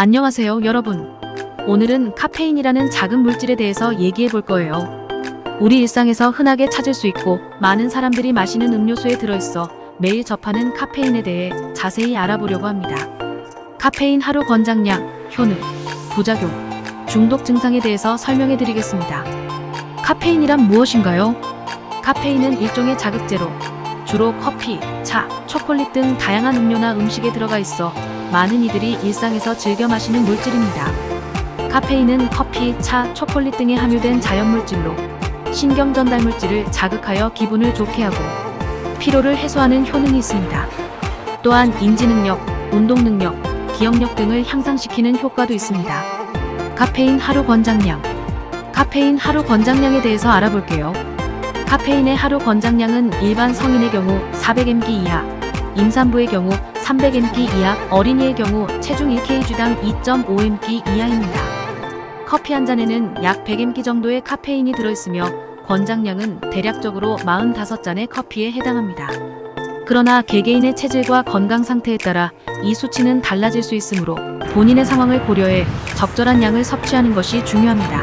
안녕하세요, 여러분. 오늘은 카페인이라는 작은 물질에 대해서 얘기해 볼 거예요. 우리 일상에서 흔하게 찾을 수 있고 많은 사람들이 마시는 음료수에 들어있어 매일 접하는 카페인에 대해 자세히 알아보려고 합니다. 카페인 하루 권장량, 효능, 부작용, 중독 증상에 대해서 설명해 드리겠습니다. 카페인이란 무엇인가요? 카페인은 일종의 자극제로 주로 커피, 차, 초콜릿 등 다양한 음료나 음식에 들어가 있어 많은 이들이 일상에서 즐겨 마시는 물질입니다. 카페인은 커피, 차, 초콜릿 등에 함유된 자연물질로 신경 전달 물질을 자극하여 기분을 좋게 하고 피로를 해소하는 효능이 있습니다. 또한 인지능력, 운동능력, 기억력 등을 향상시키는 효과도 있습니다. 카페인 하루 권장량. 카페인 하루 권장량에 대해서 알아볼게요. 카페인의 하루 권장량은 일반 성인의 경우 400mg 이하, 임산부의 경우 300mg 이하, 어린이의 경우 체중 1kg당 2.5mg 이하입니다. 커피 한 잔에는 약 100mg 정도의 카페인이 들어있으며 권장량은 대략적으로 45잔의 커피에 해당합니다. 그러나 개개인의 체질과 건강 상태에 따라 이 수치는 달라질 수 있으므로 본인의 상황을 고려해 적절한 양을 섭취하는 것이 중요합니다.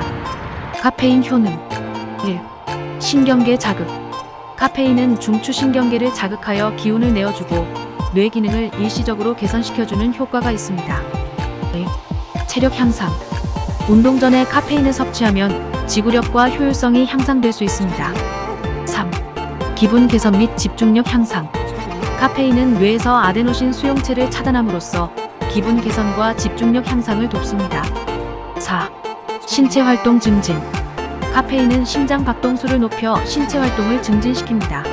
카페인 효능 1. 신경계 자극. 카페인은 중추신경계를 자극하여 기운을 내어주고 뇌 기능을 일시적으로 개선시켜주는 효과가 있습니다. 2. 체력 향상. 운동 전에 카페인을 섭취하면 지구력과 효율성이 향상될 수 있습니다. 3. 기분 개선 및 집중력 향상. 카페인은 뇌에서 아데노신 수용체를 차단함으로써 기분 개선과 집중력 향상을 돕습니다. 4. 신체 활동 증진. 카페인은 심장 박동수를 높여 신체 활동을 증진시킵니다.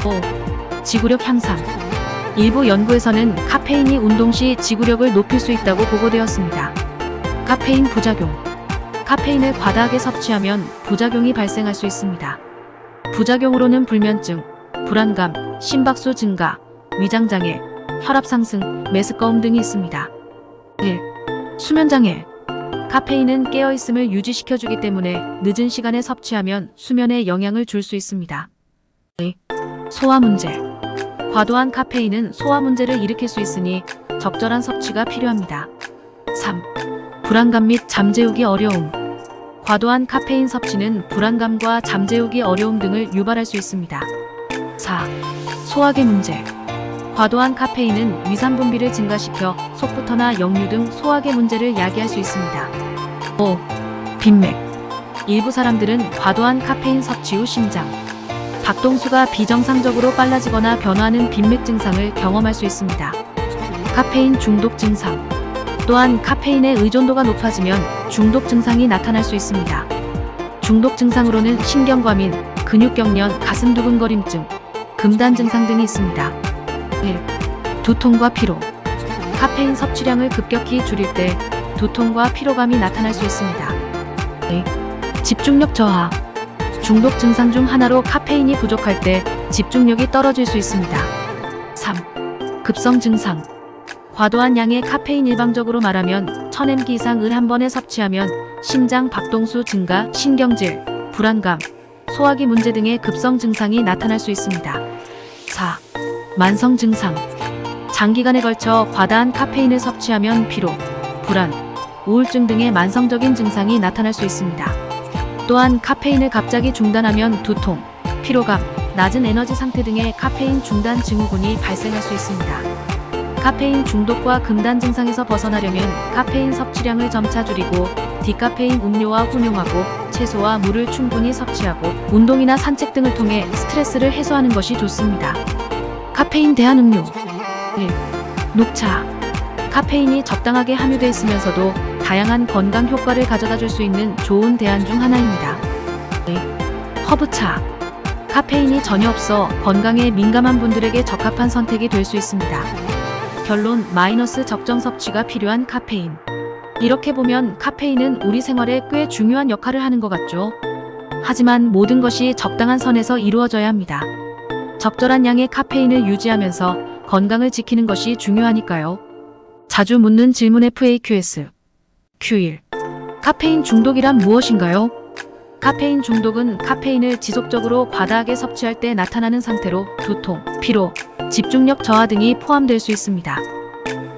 5. 지구력 향상. 일부 연구에서는 카페인이 운동 시 지구력을 높일 수 있다고 보고되었습니다. 카페인 부작용. 카페인을 과다하게 섭취하면 부작용이 발생할 수 있습니다. 부작용으로는 불면증, 불안감, 심박수 증가, 위장장애, 혈압 상승, 메스꺼움 등이 있습니다. 1. 수면장애. 카페인은 깨어있음을 유지시켜주기 때문에 늦은 시간에 섭취하면 수면에 영향을 줄 수 있습니다. 2. 소화 문제. 과도한 카페인은 소화 문제를 일으킬 수 있으니 적절한 섭취가 필요합니다. 3. 불안감 및 잠재우기 어려움. 과도한 카페인 섭취는 불안감과 잠재우기 어려움 등을 유발할 수 있습니다. 4. 소화계 문제. 과도한 카페인은 위산 분비를 증가시켜 속부터나 역류 등 소화계 문제를 야기할 수 있습니다. 5. 빈맥. 일부 사람들은 과도한 카페인 섭취 후 심장, 박동수가 비정상적으로 빨라지거나 변화하는 빈맥 증상을 경험할 수 있습니다. 카페인 중독 증상. 또한 카페인의 의존도가 높아지면 중독 증상이 나타날 수 있습니다. 중독 증상으로는 신경과민, 근육경련, 가슴 두근거림증, 금단 증상 등이 있습니다. 1. 두통과 피로. 카페인 섭취량을 급격히 줄일 때 두통과 피로감이 나타날 수 있습니다. 2. 집중력 저하. 중독 증상 중 하나로 카페인이 부족할 때 집중력이 떨어질 수 있습니다. 3. 급성 증상. 과도한 양의 카페인, 일방적으로 말하면 1000mg 이상을 한 번에 섭취하면 심장 박동수 증가, 신경질, 불안감, 소화기 문제 등의 급성 증상이 나타날 수 있습니다. 4. 만성 증상. 장기간에 걸쳐 과다한 카페인을 섭취하면 피로, 불안, 우울증 등의 만성적인 증상이 나타날 수 있습니다. 또한 카페인을 갑자기 중단하면 두통, 피로감, 낮은 에너지 상태 등의 카페인 중단 증후군이 발생할 수 있습니다. 카페인 중독과 금단 증상에서 벗어나려면 카페인 섭취량을 점차 줄이고 디카페인 음료와 혼용하고 채소와 물을 충분히 섭취하고 운동이나 산책 등을 통해 스트레스를 해소하는 것이 좋습니다. 카페인 대한 음료. 1. 녹차. 카페인이 적당하게 함유되어 있으면서도 다양한 건강 효과를 가져다 줄 수 있는 좋은 대안 중 하나입니다. 2. 허브차. 카페인이 전혀 없어 건강에 민감한 분들에게 적합한 선택이 될 수 있습니다. 결론, 적정 섭취가 필요한 카페인. 이렇게 보면 카페인은 우리 생활에 꽤 중요한 역할을 하는 것 같죠? 하지만 모든 것이 적당한 선에서 이루어져야 합니다. 적절한 양의 카페인을 유지하면서 건강을 지키는 것이 중요하니까요. 자주 묻는 질문 FAQs. Q1. 카페인 중독이란 무엇인가요? 카페인 중독은 카페인을 지속적으로 과다하게 섭취할 때 나타나는 상태로 두통, 피로, 집중력 저하 등이 포함될 수 있습니다.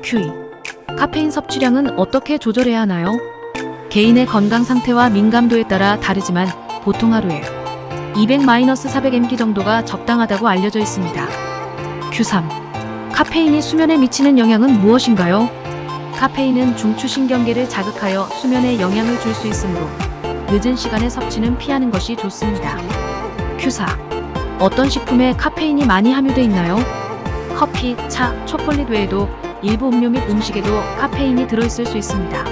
Q2. 카페인 섭취량은 어떻게 조절해야 하나요? 개인의 건강 상태와 민감도에 따라 다르지만 보통 하루에 200-400mg 정도가 적당하다고 알려져 있습니다. Q3. 카페인이 수면에 미치는 영향은 무엇인가요? 카페인은 중추신경계를 자극하여 수면에 영향을 줄 수 있으므로 늦은 시간에 섭취는 피하는 것이 좋습니다. Q4. 어떤 식품에 카페인이 많이 함유되어 있나요? 커피, 차, 초콜릿 외에도 일부 음료 및 음식에도 카페인이 들어있을 수 있습니다.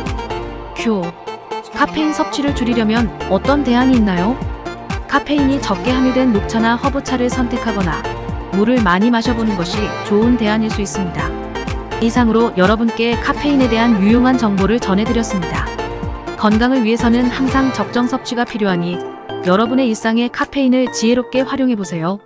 Q5. 카페인 섭취를 줄이려면 어떤 대안이 있나요? 카페인이 적게 함유된 녹차나 허브차를 선택하거나 물을 많이 마셔보는 것이 좋은 대안일 수 있습니다. 이상으로 여러분께 카페인에 대한 유용한 정보를 전해드렸습니다. 건강을 위해서는 항상 적정 섭취가 필요하니 여러분의 일상에 카페인을 지혜롭게 활용해보세요.